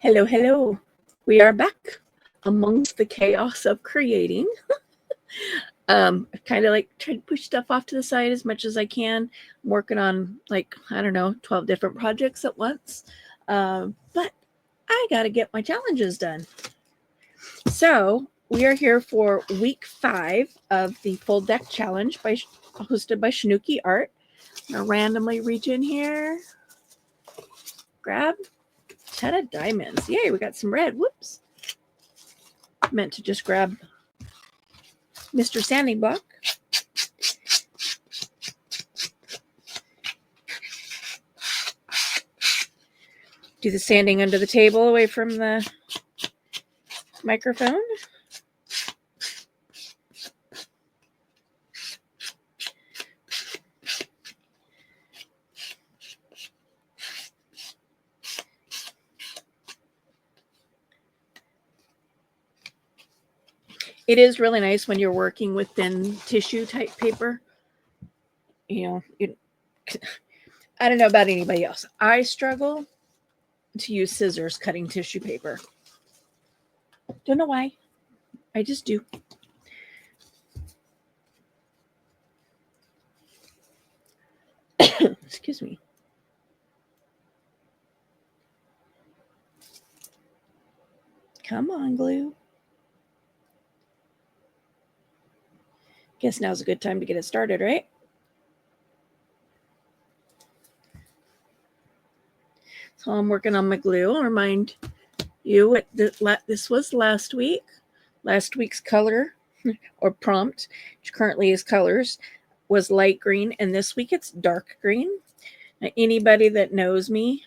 Hello, hello. We are back amongst the chaos of creating. I've kind of like tried to push stuff off to the side as much as I can. I'm working on 12 different projects at once. But I got to get my challenges done. So we are here for week 5 of the full deck challenge hosted by Shanuki Art. I'm going to randomly reach in here, grab 10 of diamonds. Yay, we got some red. Whoops. Meant to just grab Mr. Sanding Block. Do the sanding under the table away from the microphone. It is really nice when you're working with thin tissue type paper. I don't know about anybody else. I struggle to use scissors cutting tissue paper. Don't know why. I just do. Excuse me. Come on, glue. Guess now's a good time to get it started, right? So I'm working on my glue. I'll remind you this was last week. Last week's color or prompt, which currently is colors, was light green, and this week it's dark green. Now, anybody that knows me,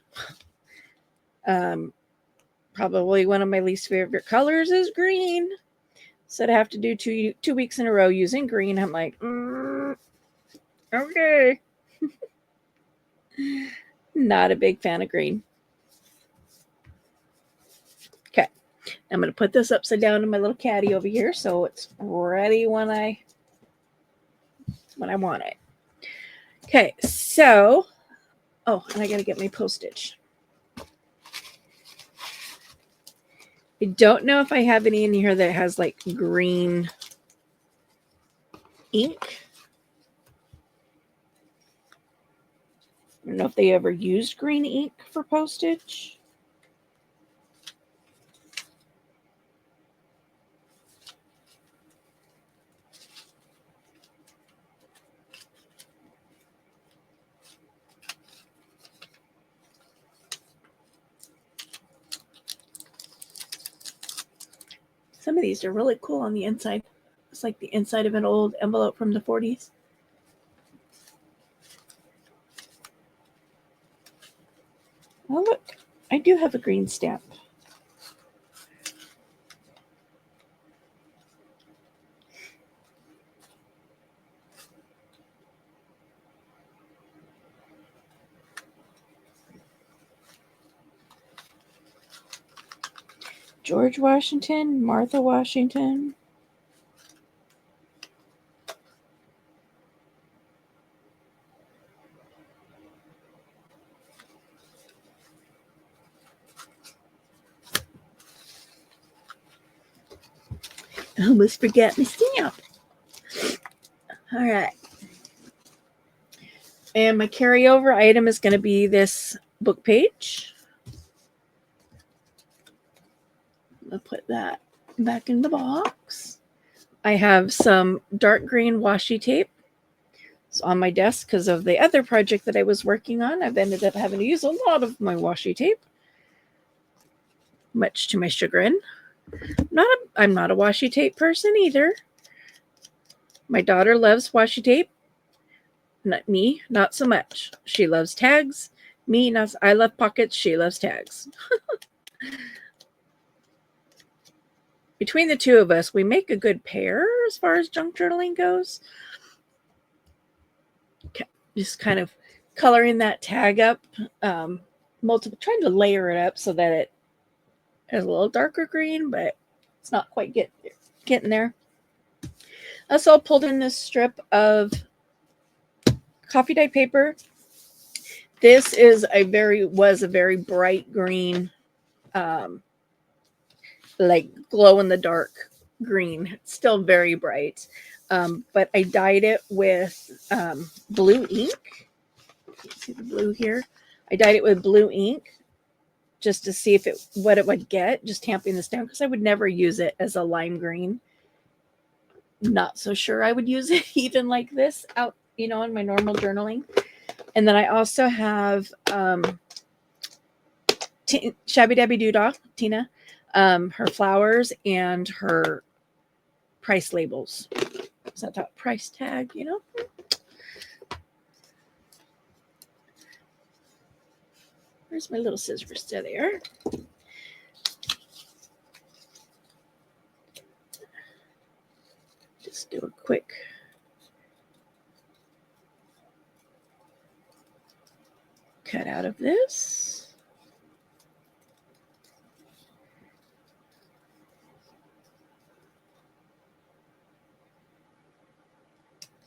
probably one of my least favorite colors is green. So to have to do two weeks in a row using green, I'm like, okay. Not a big fan of green. Okay. I'm going to put this upside down in my little caddy over here so it's ready when I want it. Okay, so, and I got to get my postage. I don't know if I have any in here that has like green ink. I don't know if they ever used green ink for postage. Some of these are really cool on the inside. It's like the inside of an old envelope from the 40s. Oh, look, I do have a green stamp. George Washington, Martha Washington. I almost forget my stamp. All right. And my carryover item is going to be this book page. I'll put that back in the box. I have some dark green washi tape. It's on my desk because of the other project that I was working on. I've ended up having to use a lot of my washi tape, much to my chagrin. I'm not a washi tape person either. My daughter loves washi tape. Not so much. She loves tags. I love pockets. She loves tags. Between the two of us, we make a good pair as far as junk journaling goes. Okay, just kind of coloring that tag up, trying to layer it up so that it has a little darker green, but it's not quite getting there. I also pulled in this strip of coffee dyed paper. This is was a very bright green like glow in the dark green. It's still very bright. But I dyed it with blue ink. See the blue here? I dyed it with blue ink just to see what it would get, just tamping this down, because I would never use it as a lime green. Not so sure I would use it even like this out, in my normal journaling. And then I also have Shabby Dabby Doodah, Tina, her flowers and her price labels. Is that the price tag, Where's my little scissors? There. Just do a quick cut out of this.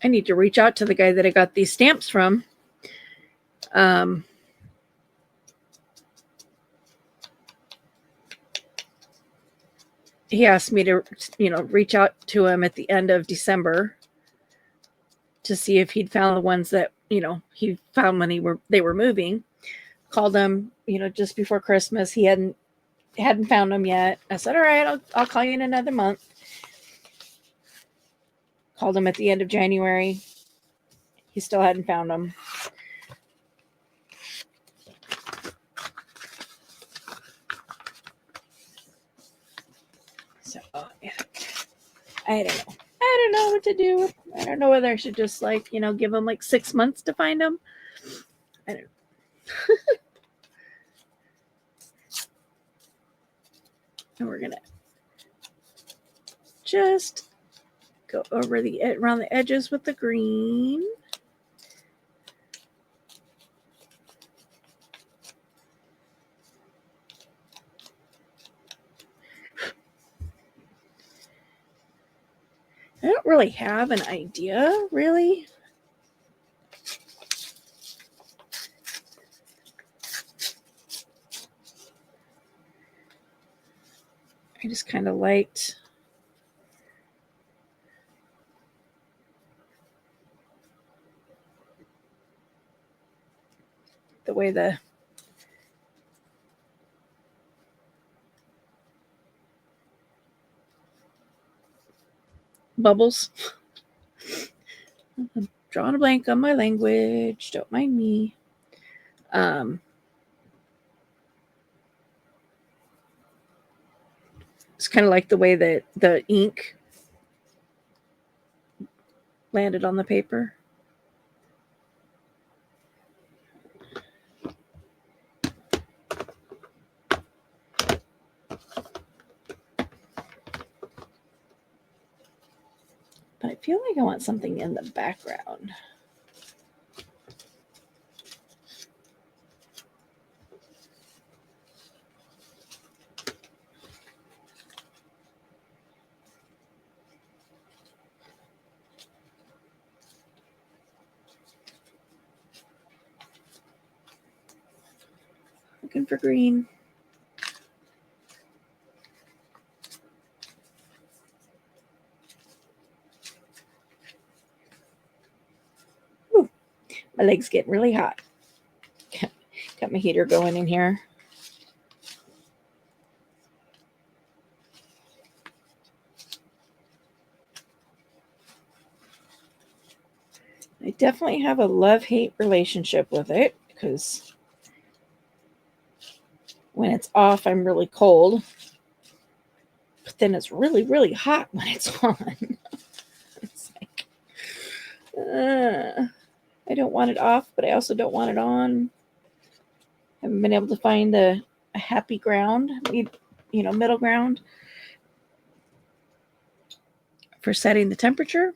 I need to reach out to the guy that I got these stamps from. He asked me to, reach out to him at the end of December to see if he'd found the ones that, he found when they were moving. Called him, just before Christmas. He hadn't found them yet. I said, all right, I'll call you in another month. Called him at the end of January. He still hadn't found them. So, yeah. I don't know. I don't know what to do. I don't know whether I should just give them 6 months to find them. I don't know. And we're gonna just go over around the edges with the green. I don't really have an idea, really. I just kind of liked the way the bubbles. I'm drawing a blank on my language. Don't mind me. It's kind of like the way that the ink landed on the paper. But I feel like I want something in the background. Looking for green. Ooh, my leg's getting really hot. Got my heater going in here. I definitely have a love-hate relationship with it because when it's off, I'm really cold. But then it's really, really hot when it's on. It's like, I don't want it off, but I also don't want it on. Haven't been able to find a happy ground, middle ground for setting the temperature.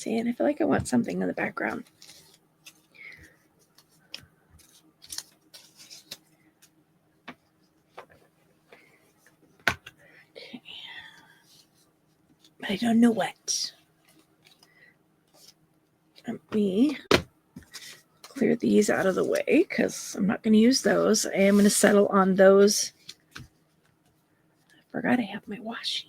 See, and I feel like I want something in the background. Okay. But I don't know what. Let me clear these out of the way because I'm not going to use those. I am going to settle on those. I forgot I have my washi.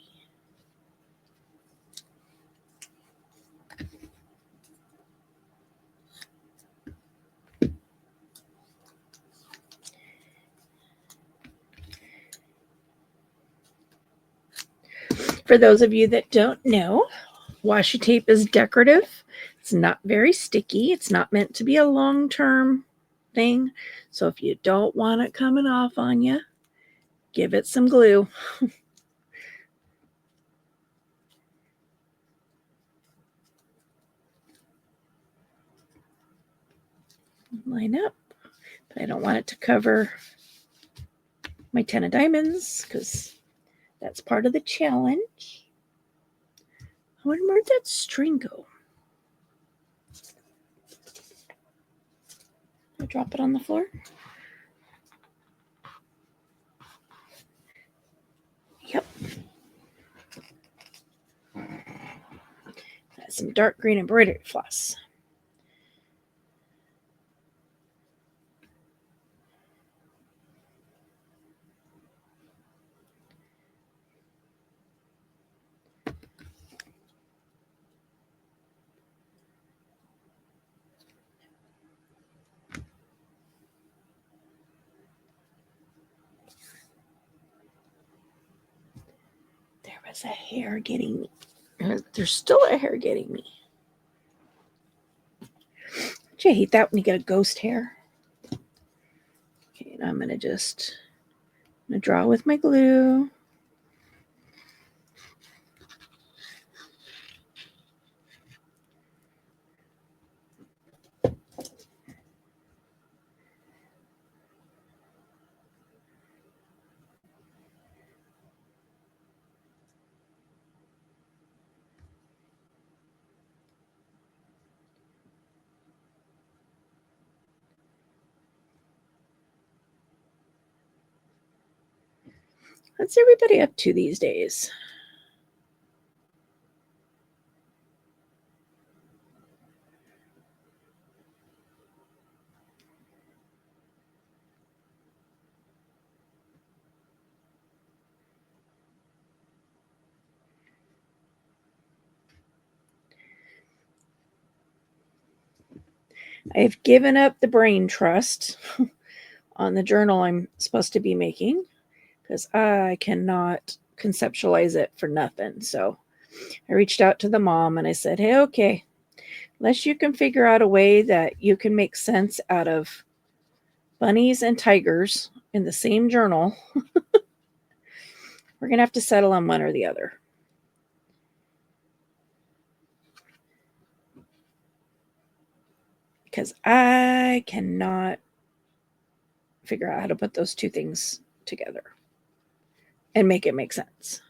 For those of you that don't know, washi tape is decorative. It's not very sticky. It's not meant to be a long-term thing. So if you don't want it coming off on you, give it some glue. Line up. But I don't want it to cover my 10 of diamonds because that's part of the challenge. I wonder where'd that string go? I drop it on the floor. Yep. That's some dark green embroidery floss. There was a hair getting me. There's still a hair getting me. Don't you hate that when you get a ghost hair? Okay, now I'm going to draw with my glue. What's everybody up to these days? I've given up the brain trust on the journal I'm supposed to be making because I cannot conceptualize it for nothing. So I reached out to the mom and I said, hey, okay, unless you can figure out a way that you can make sense out of bunnies and tigers in the same journal, we're going to have to settle on one or the other. Because I cannot figure out how to put those two things together and make it make sense.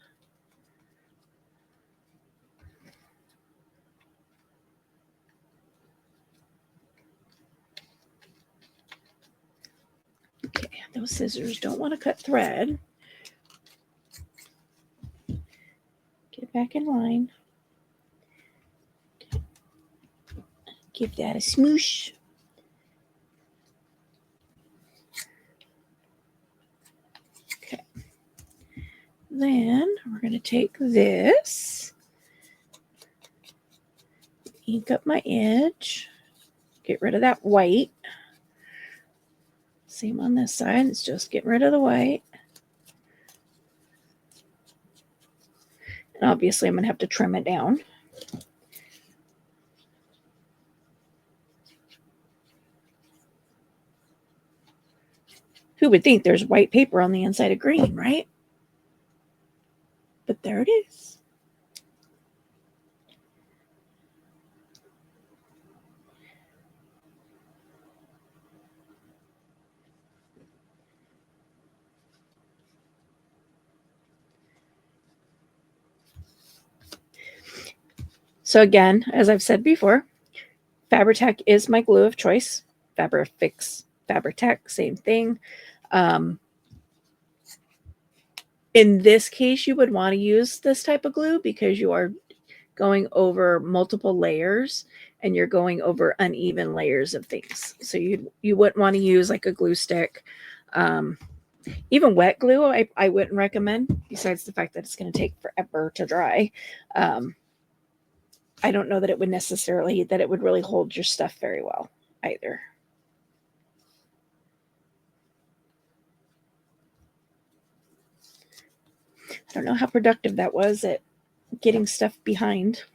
Okay, those scissors don't want to cut thread. Get back in line. Okay. Give that a smoosh. Okay. Then we're going to take this, ink up my edge, get rid of that white. Same on this side, it's just getting rid of the white. And obviously I'm going to have to trim it down. Who would think there's white paper on the inside of green, right? But there it is. So again, as I've said before, Fabri-Tac is my glue of choice. Fabrifix, Fabri-Tac, same thing. In this case, you would want to use this type of glue because you are going over multiple layers and you're going over uneven layers of things. So you wouldn't want to use like a glue stick. Even wet glue, I wouldn't recommend, besides the fact that it's going to take forever to dry. I don't know that it would really hold your stuff very well either. I don't know how productive that was at getting stuff behind.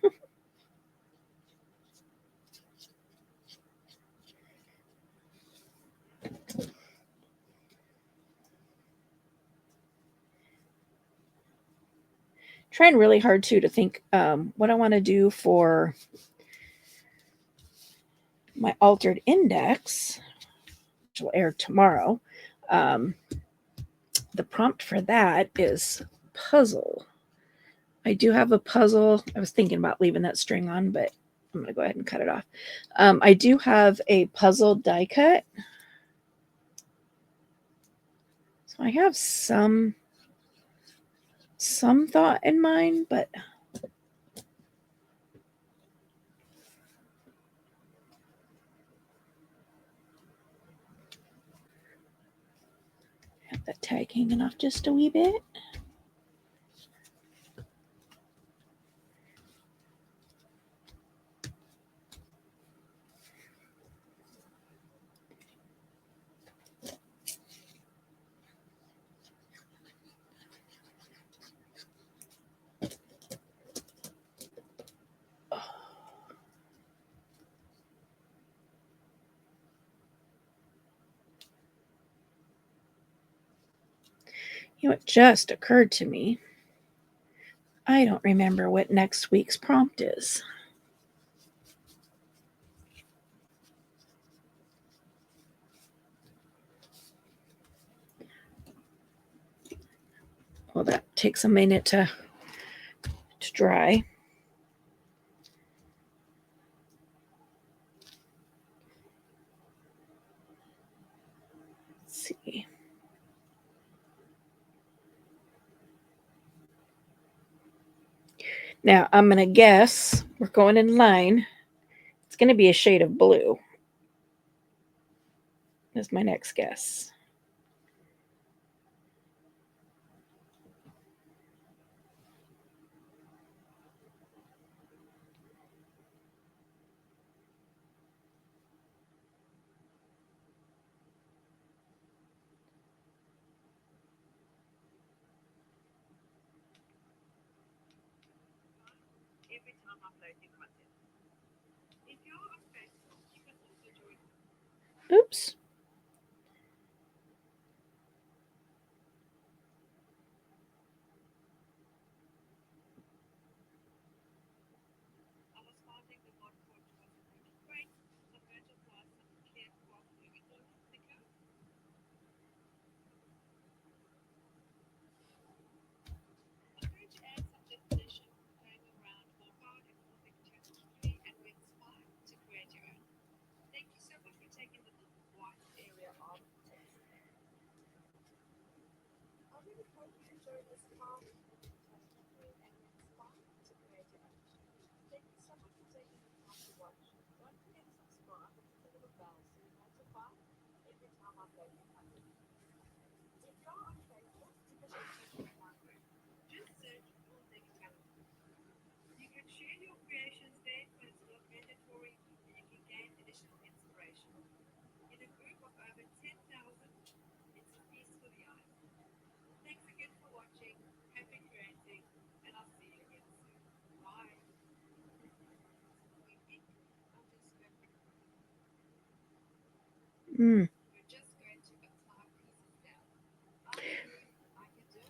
Trying really hard too to think what I want to do for my altered index, which will air tomorrow. The prompt for that is puzzle. I do have a puzzle. I was thinking about leaving that string on, but I'm going to go ahead and cut it off. I do have a puzzle die cut. So I have some thought in mind, but I have that tag hanging off just a wee bit. You know, it just occurred to me. I don't remember what next week's prompt is. Well, that takes a minute to dry. Let's see. Now, I'm going to guess, we're going in line, it's going to be a shade of blue. That's my next guess. Oops.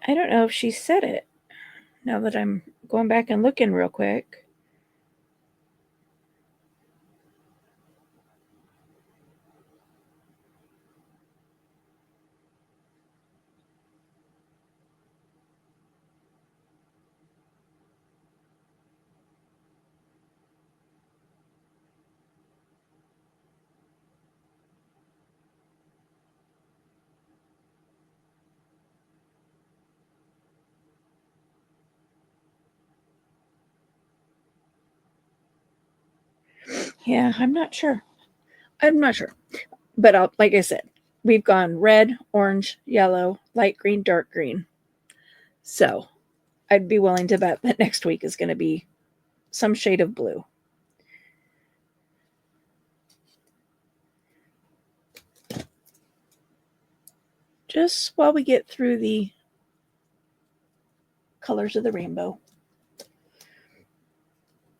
I don't know if she said it. Now that I'm going back and looking real quick. Yeah, I'm not sure. But like I said, we've gone red, orange, yellow, light green, dark green. So I'd be willing to bet that next week is going to be some shade of blue. Just while we get through the colors of the rainbow.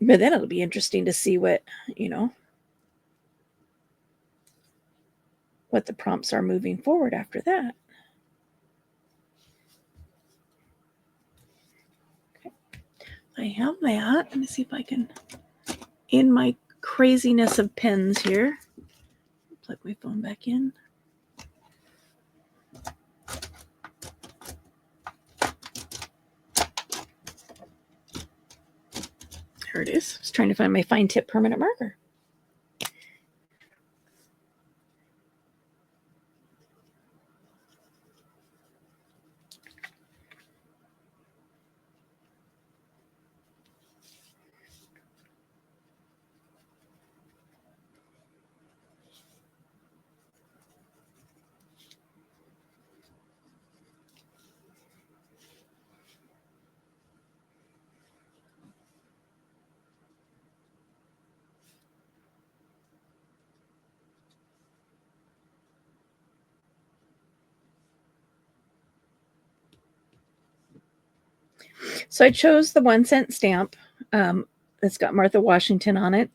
But then it'll be interesting to see what the prompts are moving forward after that. Okay. I have that. Let me see if I can, in my craziness of pens here, plug my phone back in. There it is. I was trying to find my fine tip permanent marker. So I chose the 1 cent stamp that's got Martha Washington on it,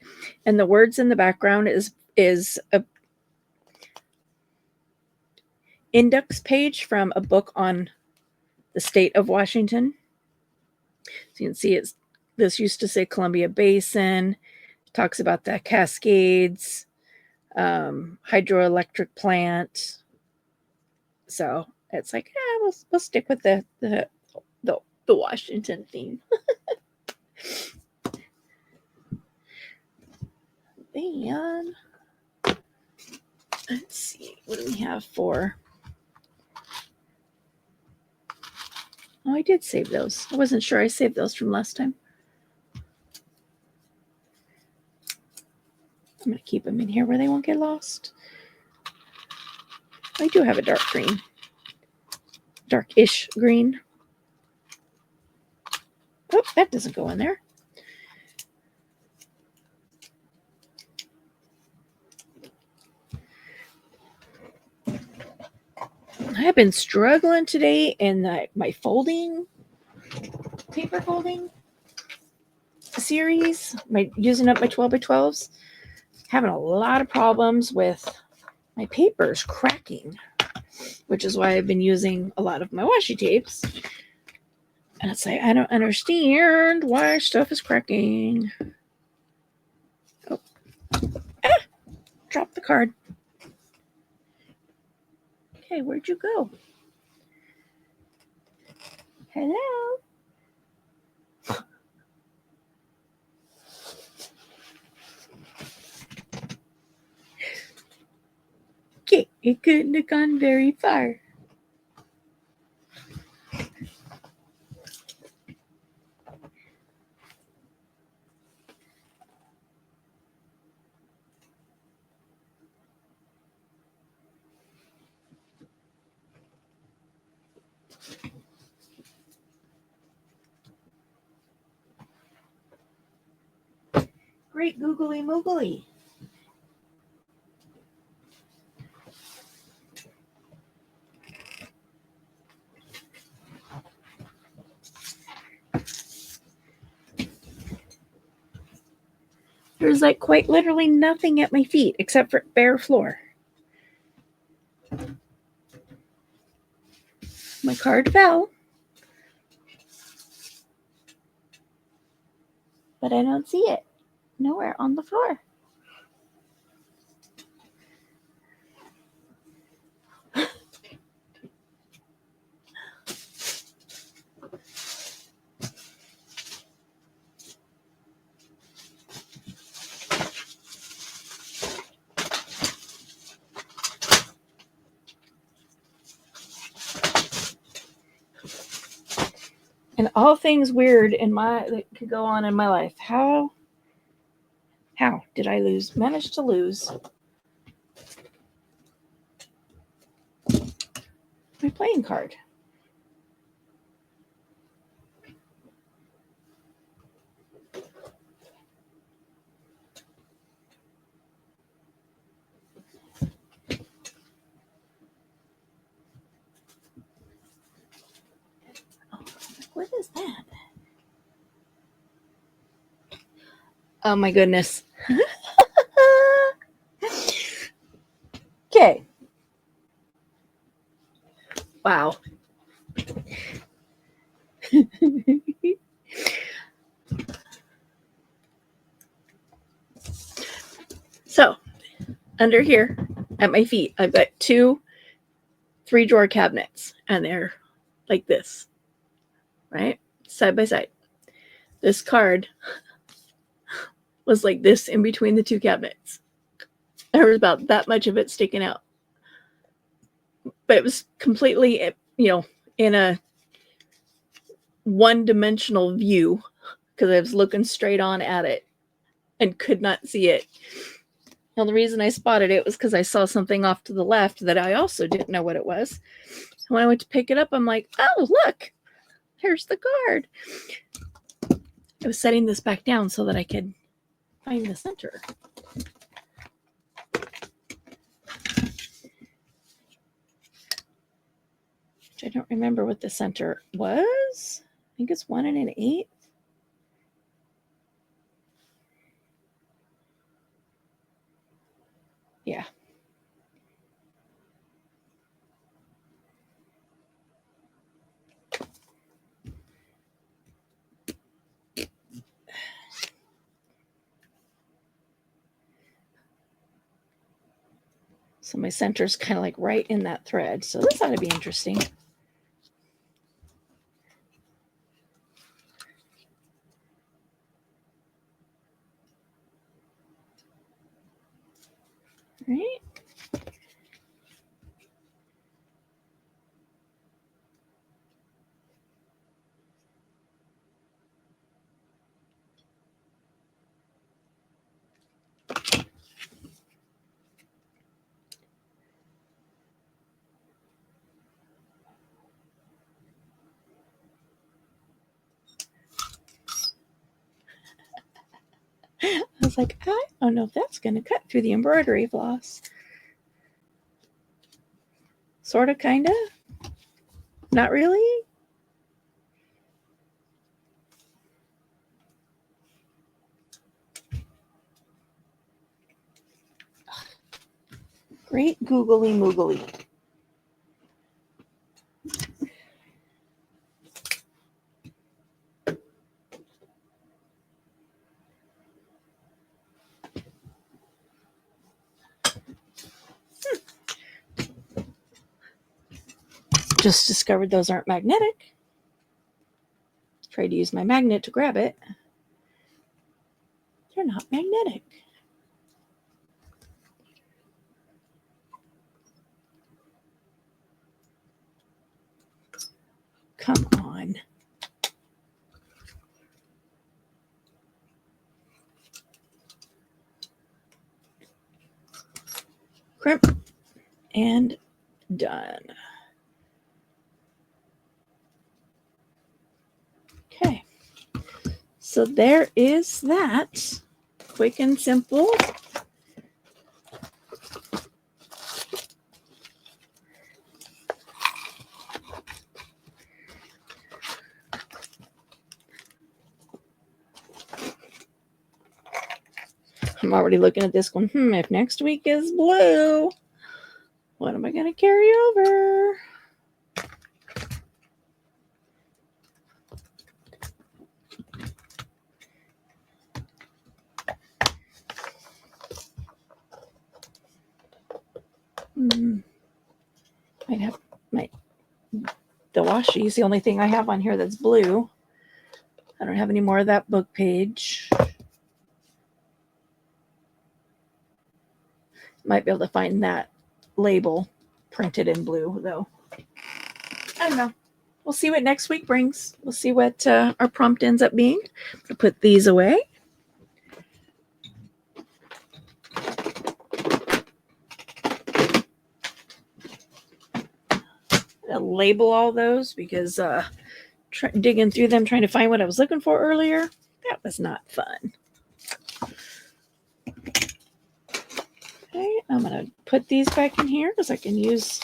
and the words in the background is a index page from a book on the state of Washington. So you can see this used to say Columbia Basin. It talks about the Cascades, hydroelectric plant. So it's like, we'll stick with the Washington theme. Then let's see, what do we have for? Oh, I did save those. I wasn't sure I saved those from last time. I'm going to keep them in here where they won't get lost. I do have a dark green. Darkish green. Oh, that doesn't go in there. I have been struggling today in my paper folding series, using up my 12 by 12s. Having a lot of problems with my papers cracking, which is why I've been using a lot of my washi tapes. And it's like, I don't understand why stuff is cracking. Oh, dropped the card. Okay, where'd you go? Hello? Okay, it couldn't have gone very far. Great googly moogly. There's like quite literally nothing at my feet except for bare floor. My card fell, but I don't see it. Nowhere on the floor. And all things weird that could go on in my life. How How did I manage to lose my playing card? What is that? Oh my goodness. Okay. Wow. So, under here at my feet, I've got 2 3-drawer cabinets, and they're like this, right? Side by side. This card was like this in between the 2 cabinets. There was about that much of it sticking out. But it was completely, in a one-dimensional view because I was looking straight on at it and could not see it. Now, the reason I spotted it was because I saw something off to the left that I also didn't know what it was. When I went to pick it up, I'm like, oh, look, here's the card. I was setting this back down so that I could find the center. Which I don't remember what the center was. I think it's 1 1/8. Yeah. So my center's kind of like right in that thread. So this ought to be interesting. Right? I was like, I don't know if that's going to cut through the embroidery floss. Sort of, kind of. Not really. Great googly moogly. Just discovered those aren't magnetic. Tried to use my magnet to grab it. They're not magnetic. Come on. Crimp and done. Okay. So there is that. Quick and simple. I'm already looking at this one. If next week is blue, what am I going to carry over? Might have the washi is the only thing I have on here that's blue. I don't have any more of that book page. Might be able to find that label printed in blue, though. I don't know. We'll see what next week brings. We'll see what our prompt ends up being. I'll put these away. to label all those because digging through them trying to find what I was looking for earlier, that was not fun. Okay, I'm going to put these back in here because I can use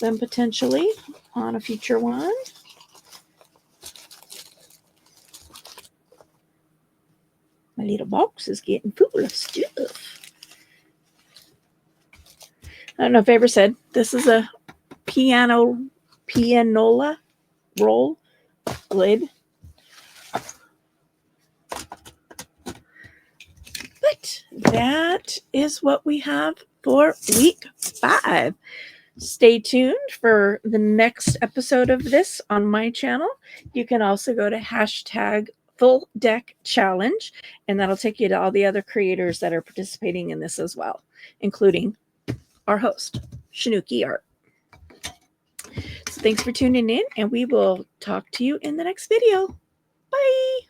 them potentially on a future one. My little box is getting full of stuff. I don't know if I ever said this is a pianola roll lid. But that is what we have for week 5. Stay tuned for the next episode of this on my channel. You can also go to #FullDeckChallenge, and that'll take you to all the other creators that are participating in this as well, including our host, Shanuki Art. So thanks for tuning in, and we will talk to you in the next video. Bye.